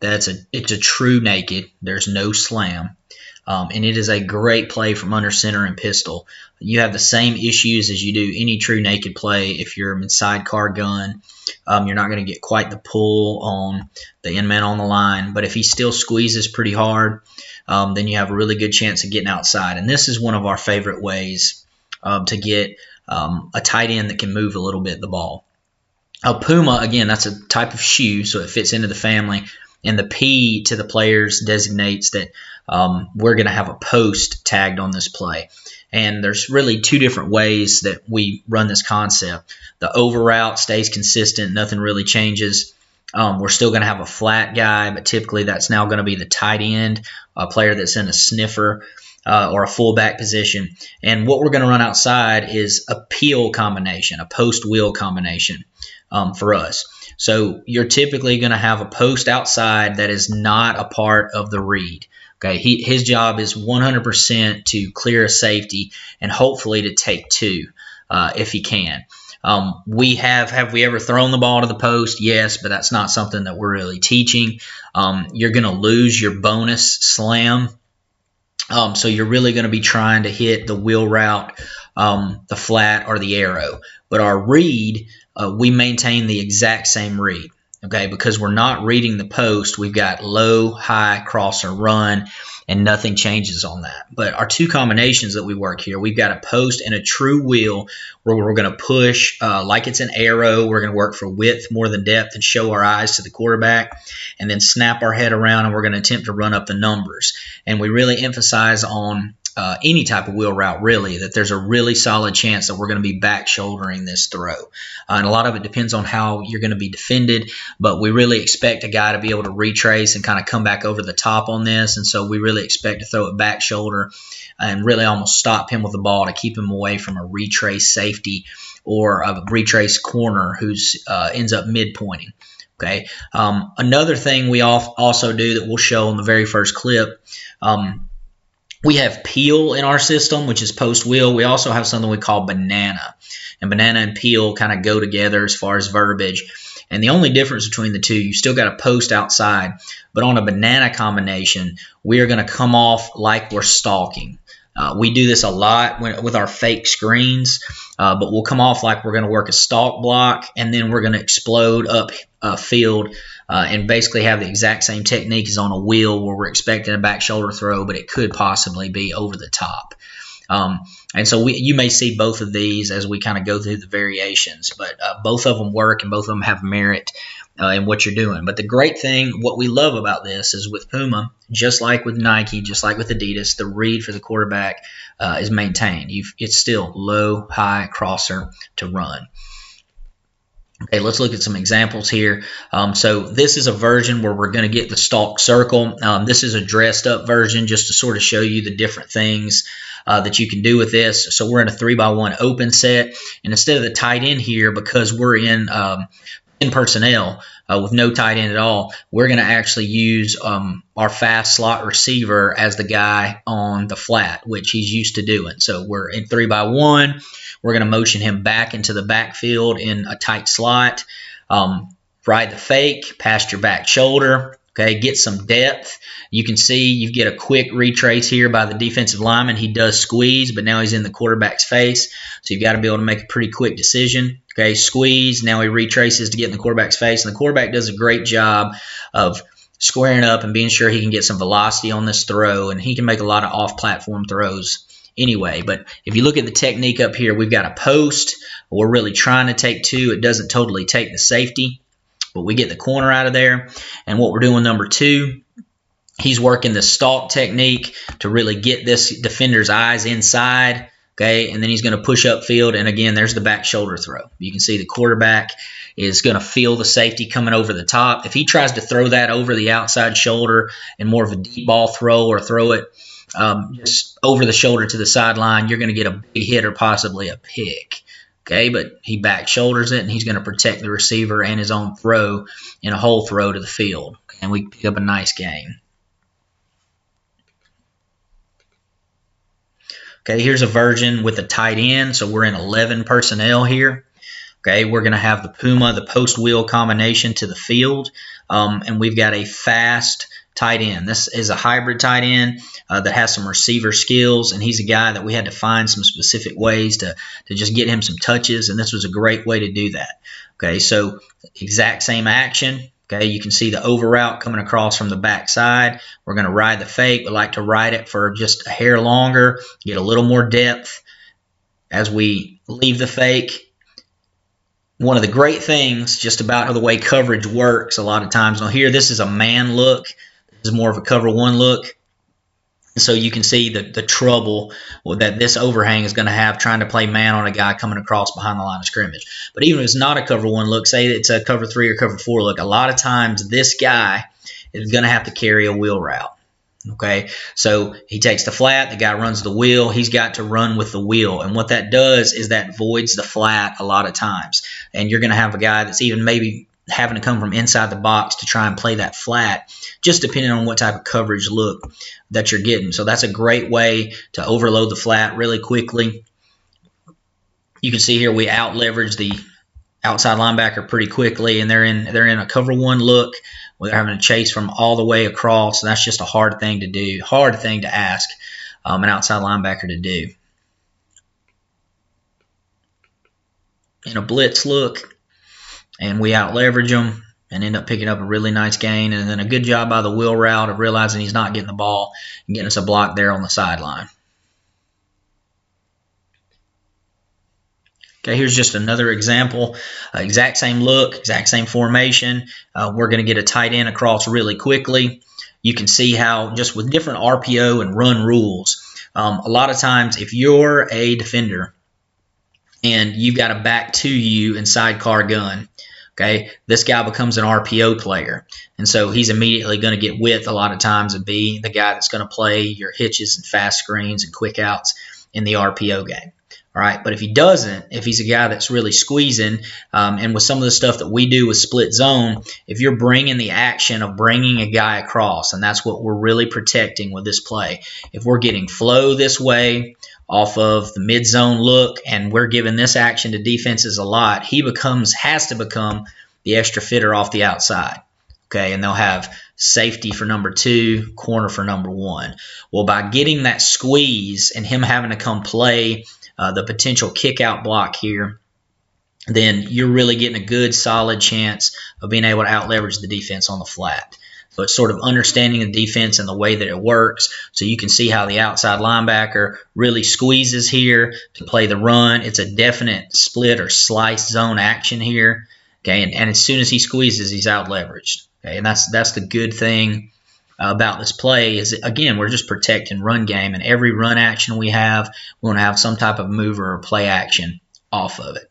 it's a true naked. There's no slam. And it is a great play from under center and pistol. You have the same issues as you do any true naked play. If you're in sidecar gun, you're not going to get quite the pull on the end man on the line. But if he still squeezes pretty hard, then you have a really good chance of getting outside. And this is one of our favorite ways to get a tight end that can move a little bit the ball. Puma, again, that's a type of shoe, so it fits into the family. And the P to the players designates that we're going to have a post tagged on this play. And there's really two different ways that we run this concept. The over route stays consistent. Nothing really changes. We're still going to have a flat guy, but typically that's now going to be the tight end, a player that's in a sniffer or a fullback position. And what we're going to run outside is a peel combination, a post-wheel combination for us. So you're typically going to have a post outside that is not a part of the read. Okay, his job is 100% to clear a safety and hopefully to take two if he can. Have we ever thrown the ball to the post? Yes, but that's not something that we're really teaching. You're going to lose your bonus slam. So you're really going to be trying to hit the wheel route, the flat, or the arrow. But our read, we maintain the exact same read. Okay, because we're not reading the post, we've got low, high, crosser, run, and nothing changes on that. But our two combinations that we work here, we've got a post and a true wheel where we're going to push like it's an arrow. We're going to work for width more than depth and show our eyes to the quarterback, and then snap our head around, and we're going to attempt to run up the numbers. And we really emphasize on any type of wheel route, really, that there's a really solid chance that we're going to be back shouldering this throw. And a lot of it depends on how you're going to be defended, but we really expect a guy to be able to retrace and kind of come back over the top on this. And so we really expect to throw it back shoulder and really almost stop him with the ball to keep him away from a retrace safety or a retrace corner who's ends up mid-pointing. Okay. Another thing we also do that we'll show in the very first clip, we have peel in our system, which is post wheel. We also have something we call banana. And banana and peel kind of go together as far as verbiage. And the only difference between the two, you still got a post outside. But on a banana combination, we are going to come off like we're stalking. We do this a lot with our fake screens, but we'll come off like we're going to work a stalk block, and then we're going to explode up field and basically have the exact same technique as on a wheel where we're expecting a back shoulder throw, but it could possibly be over the top. And so you may see both of these as we kind of go through the variations, but both of them work and both of them have merit in what you're doing. But the great thing, what we love about this is with Puma, just like with Nike, just like with Adidas, the read for the quarterback is maintained. It's still low, high, crosser to run. Okay, let's look at some examples here. So this is a version where we're going to get the stalk circle. This is a dressed up version just to sort of show you the different things that you can do with this. So we're in a 3x1 open set. And instead of the tight end here, because we're in personnel with no tight end at all, we're going to actually use our fast slot receiver as the guy on the flat, which he's used to doing. So we're in 3x1. We're going to motion him back into the backfield in a tight slot. Ride the fake, past your back shoulder. Okay, get some depth. You can see you get a quick retrace here by the defensive lineman. He does squeeze, but now he's in the quarterback's face. So you've got to be able to make a pretty quick decision. Okay, squeeze. Now he retraces to get in the quarterback's face. And the quarterback does a great job of squaring up and being sure he can get some velocity on this throw. And he can make a lot of off-platform throws anyway. But if you look at the technique up here, we've got a post. We're really trying to take two. It doesn't totally take the safety, but we get the corner out of there. And what we're doing, number two, he's working the stalk technique to really get this defender's eyes inside. Okay, and then he's going to push upfield, and again, there's the back shoulder throw. You can see the quarterback is going to feel the safety coming over the top. If he tries to throw that over the outside shoulder and more of a deep ball throw, or throw it just over the shoulder to the sideline, you're going to get a big hit or possibly a pick. Okay, but he back shoulders it, and he's going to protect the receiver and his own throw in a whole throw to the field. And we pick up a nice game. Okay, here's a version with a tight end. So we're in 11 personnel here. Okay, we're going to have the Puma, the post wheel combination to the field, and we've got a fast tight end. This is a hybrid tight end that has some receiver skills, and he's a guy that we had to find some specific ways to just get him some touches, and this was a great way to do that. Okay, so exact same action. Okay, you can see the over route coming across from the backside. We're going to ride the fake. We like to ride it for just a hair longer, get a little more depth as we leave the fake. One of the great things just about how the way coverage works a lot of times. Now here, this is a man look. This is more of a cover one look. So you can see the trouble that this overhang is going to have trying to play man on a guy coming across behind the line of scrimmage. But even if it's not a cover one look, say it's a cover three or cover four look, a lot of times this guy is going to have to carry a wheel route. Okay, so he takes the flat, the guy runs the wheel, he's got to run with the wheel. And what that does is that voids the flat a lot of times. And you're going to have a guy that's even maybe having to come from inside the box to try and play that flat, just depending on what type of coverage look that you're getting. So that's a great way to overload the flat really quickly. You can see here we out leverage the outside linebacker pretty quickly, and they're in a cover one look. They're having to chase from all the way across, and that's just a hard thing to do, hard thing to ask an outside linebacker to do. In a blitz look, and we out leverage them and end up picking up a really nice gain, and then a good job by the wheel route of realizing he's not getting the ball and getting us a block there on the sideline. Okay, here's just another example. Exact same look, exact same formation. We're going to get a tight end across really quickly. You can see how just with different RPO and run rules, a lot of times if you're a defender and you've got a back to you and sidecar gun, okay, this guy becomes an RPO player. And so he's immediately going to get width a lot of times and be the guy that's going to play your hitches and fast screens and quick outs in the RPO game. All right, but if he doesn't, if he's a guy that's really squeezing, and with some of the stuff that we do with split zone, if you're bringing the action of bringing a guy across, and that's what we're really protecting with this play. If we're getting flow this way off of the mid zone look, and we're giving this action to defenses a lot, he has to become the extra fitter off the outside. Okay, and they'll have safety for number 2, corner for number 1. Well, by getting that squeeze and him having to come play the potential kick out block here, then you're really getting a good solid chance of being able to out leverage the defense on the flat. So it's sort of understanding the defense and the way that it works. So you can see how the outside linebacker really squeezes here to play the run. It's a definite split or slice zone action here. Okay, and as soon as he squeezes, he's out leveraged. Okay, and that's the good thing about this play is, again, we're just protecting run game, and every run action we have, we want to have some type of mover or play action off of it.